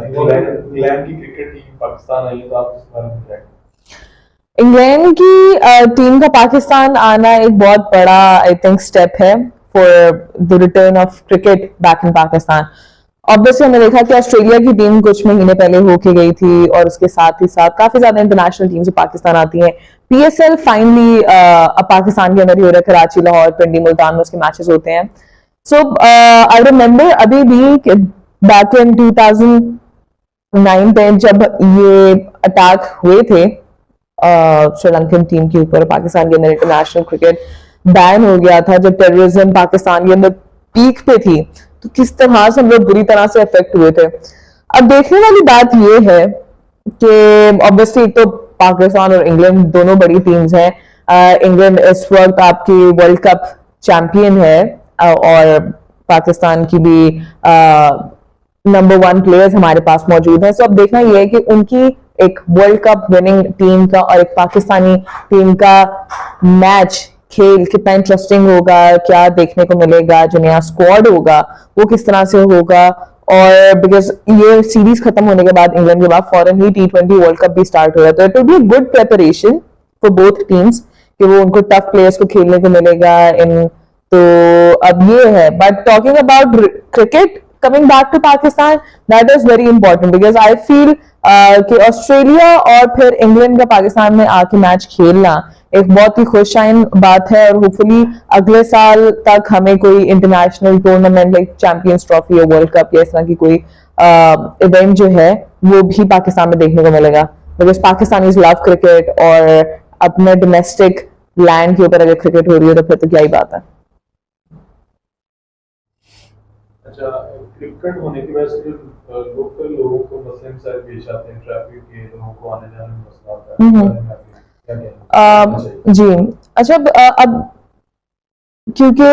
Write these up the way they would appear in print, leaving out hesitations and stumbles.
England की cricket team Pakistan आई है, तो आप इस बारे में क्या? इंग्लैंड की टीम का पाकिस्तान आना एक बहुत बड़ा आई थिंक स्टेप है for the return of cricket back in Pakistan. Obviously हमने देखा कि ऑस्ट्रेलिया की टीम कुछ महीने पहले होके गई थी और उसके साथ ही साथ काफी ज्यादा इंटरनेशनल टीम्स पाकिस्तान आती हैं। पीएसएल फाइनली अब पाकिस्तान के अंदर ही हो रहा है, कराची, लाहौर, पिंडी, मुल्तान में उसके मैचेस होते हैं। सो आई रिमेम्बर अभी भी बैक इन 2009 पे जब ये अटैक हुए थे श्रीलंकन टीम के ऊपर, पाकिस्तान के अंदर इंटरनेशनल क्रिकेट बैन हो गया था, जब टेररिज्म पाकिस्तान के अंदर पीक पे थी, तो किस तरह से हम लोग बुरी तरह से अफेक्ट हुए थे। अब देखने वाली बात ये है कि ऑब्वियसली एक तो पाकिस्तान और इंग्लैंड दोनों बड़ी टीम्स हैं। इंग्लैंड इस वक्त आपकी वर्ल्ड कप चैंपियन है और पाकिस्तान की भी नंबर 1 प्लेयर्स हमारे पास मौजूद हैं। सो अब देखना यह है कि उनकी एक वर्ल्ड कप विनिंग टीम का और एक पाकिस्तानी टीम का मैच खेल कितना इंटरेस्टिंग होगा, क्या देखने को मिलेगा, जो नया स्क्वाड होगा वो किस तरह से होगा। और बिकॉज ये सीरीज खत्म होने के बाद इंग्लैंड के बाद फॉरन ही T20 वर्ल्ड कप भी स्टार्ट हो रहा है, तो it will be a good preparation for both teams कि वो उनको टफ प्लेयर्स को खेलने को मिलेगा इन। तो अब ये है, but talking about cricket coming back to Pakistan, that is very important because I feel कि ऑस्ट्रेलिया और फिर इंग्लैंड का पाकिस्तान में आके मैच खेलना एक बहुत ही खुशाइन बात है और होपफुली अगले साल तक हमें कोई international tournament like champions trophy या वर्ल्ड कप या इस तरह की कोई इवेंट जो है वो भी पाकिस्तान में देखने को मिलेगा बिकॉज पाकिस्तानीज लव क्रिकेट और अपने डोमेस्टिक लैंड के ऊपर अगर क्रिकेट हो रही है तो फिर तो क्या ही बात है। अच्छा, क्रिकेट होने की वजह से लोकल लोगों को मसले मसाइल पेश आते हैं, ट्रैफिक के, लोगों को आने जाने में मसला आता है, जी अच्छा। अब क्योंकि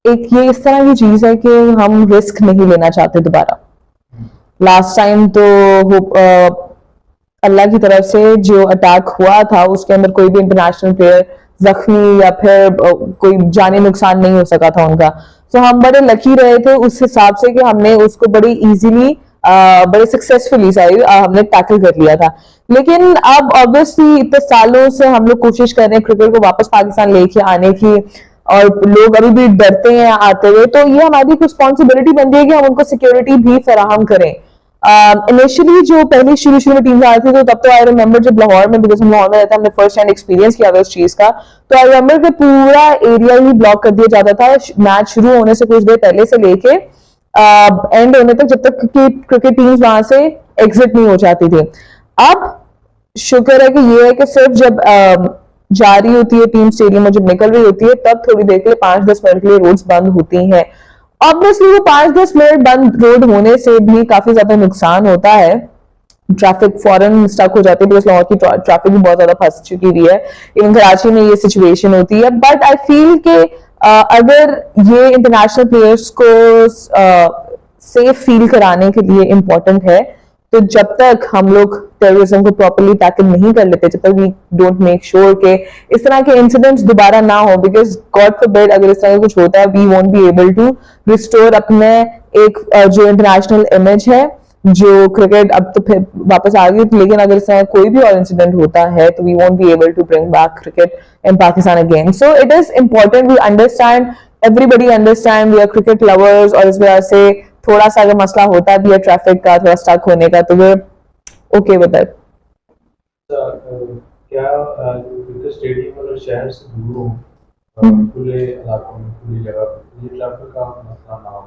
एक ये इस तरह की चीज है कि हम रिस्क नहीं लेना चाहते दोबारा। लास्ट टाइम तो अल्लाह की तरफ से जो अटैक हुआ था उसके अंदर कोई भी इंटरनेशनल प्लेयर जख्मी या फिर कोई जानी नुकसान नहीं हो सका था उनका। तो हम बड़े लकी रहे थे उस हिसाब से कि हमने उसको बड़ी इजीली बड़े सक्सेसफुली हमने टैकल कर लिया था। लेकिन अब ऑब्वियसली इतने सालों से हम लोग कोशिश कर रहे हैं क्रिकेट को वापस पाकिस्तान लेके आने की और लोग अभी भी डरते हैं आते हुए, तो ये हमारी रिस्पॉन्सिबिलिटी बनती है कि हम उनको सिक्योरिटी भी फराहम करें। इनिशियली जो पहली शुरू में टीम आई थी तो तब तो आई रिमेम्बर जब लाहौर में, बिकॉज हम लाहौर में रहते हैं, हमने फर्स्ट हैंड एक्सपीरियंस किया था उस चीज का, तो आई रिमेम्बर कि पूरा एरिया ही ब्लॉक कर दिया जाता था मैच शुरू होने से कुछ देर पहले से लेके एंड होने तक, जब तक कि क्रिकेट टीम्स वहां से एग्जिट नहीं हो जाती थी। अब शुक्र है कि ये है कि सिर्फ जब जा रही होती है टीम स्टेडियम में, जब निकल रही होती है तब थोड़ी देर के लिए 5-10 मिनट के लिए रोड्स बंद होती हैं। ऑब्वियसली वो 5-10 मिनट बंद रोड होने से भी काफी ज्यादा नुकसान होता है, ट्रैफिक फौरन स्टक हो जाती है बिकॉज लाहौर की ट्रैफिक भी बहुत ज्यादा फंस चुकी हुई है, इवन कराची में ये सिचुएशन होती है। बट आई फील कि अगर ये इंटरनेशनल प्लेयर्स को सेफ फील कराने के लिए इम्पोर्टेंट है, तो जब तक हम लोग टेररिज्म को प्रॉपर्ली टैकल नहीं कर लेते, जब तक वी डोंट मेक श्योर कि इस तरह के इंसिडेंट्स दोबारा ना हो, बिकॉज गॉड फॉरबिड अगर इस तरह का कुछ होता है we won't be able to restore अपने एक जो इंटरनेशनल इमेज है, जो क्रिकेट अब तो फिर वापस आ गई, लेकिन अगर इस तरह कोई भी और इंसिडेंट होता है तो we won't be able to bring back cricket in Pakistan again. So it is important we understand, everybody understand, we are cricket lovers, और इस वजह से थोड़ा सा अगर मसला होता भी है ट्रैफिक का, थोड़ा स्टक होने का, तो वो ओके विद इट। क्या क्रिकेट स्टेडियम अगर शहर से दूर हो, खुले इलाकों में, खुली जगह पर, ये ट्रैफिक का मसला ना हो,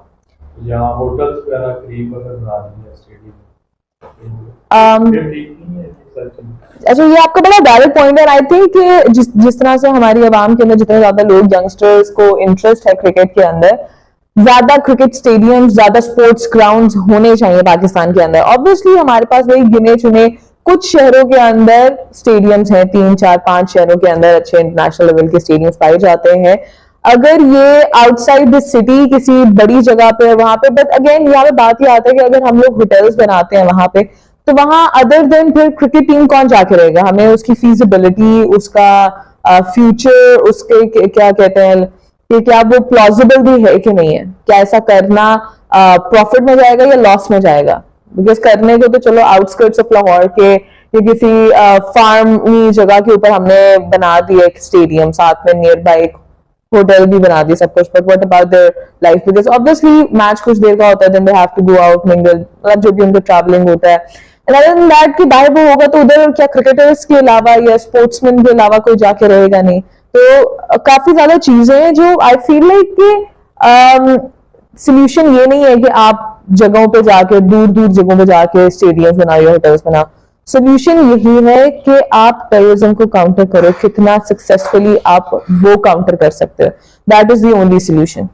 या होटल्स वगैरह करीब अगर बना दिए स्टेडियम, अच्छा ये आपका बड़ा वैलिड पॉइंट है। आई थिंक कि जिस तरह से हमारी आवाम के अंदर जितने ज्यादा लोग यंगस्टर्स को इंटरेस्ट है क्रिकेट के अंदर, ज्यादा क्रिकेट स्टेडियम, ज्यादा स्पोर्ट्स ग्राउंड्स होने चाहिए पाकिस्तान के अंदर। ऑब्वियसली हमारे पास वही गिने चुने कुछ शहरों के अंदर स्टेडियम्स हैं, 3-4-5 शहरों के अंदर अच्छे इंटरनेशनल लेवल के स्टेडियम्स पाए जाते हैं। अगर ये आउटसाइड द सिटी किसी बड़ी जगह पे, वहां पे, बट अगेन यहाँ पे बात ये आता है कि अगर हम लोग होटल्स बनाते हैं वहां पे, तो वहां अदर देन फिर क्रिकेट टीम कौन जाके रहेगा, हमें उसकी फीजिबिलिटी, उसका फ्यूचर, उसके क्या कहते हैं कि क्या वो प्लॉजिबल भी है कि नहीं है, क्या ऐसा करना प्रॉफिट में जाएगा या लॉस में जाएगा। बिकॉज करने को तो चलो आउटस्कर्ट्स ऑफ लाहौर के या किसी फार्मी जगह के ऊपर हमने बना दिया एक स्टेडियम, साथ में नियर बाय एक होटल भी बना दिया, सब कुछ, but what about their life, because obviously match कुछ देर का होता है, then they have to go out mingle, मतलब जो भी उनको ट्रैवलिंग होता है, एंड अदर देन दैट कि बाहर वो होगा तो उधर क्या क्रिकेटर्स के अलावा या स्पोर्ट्समैन के अलावा कोई जाके रहेगा नहीं। तो काफी ज्यादा चीजें हैं जो आई फील लाइक कि सोल्यूशन ये नहीं है कि आप जगहों पे जाके, दूर दूर जगहों पे जाके स्टेडियम्स बनाओ या होटल्स बनाओ। सोल्यूशन यही है कि आप टेररिज्म को काउंटर करो, कितना सक्सेसफुली आप वो काउंटर कर सकते हो, that is the only solution.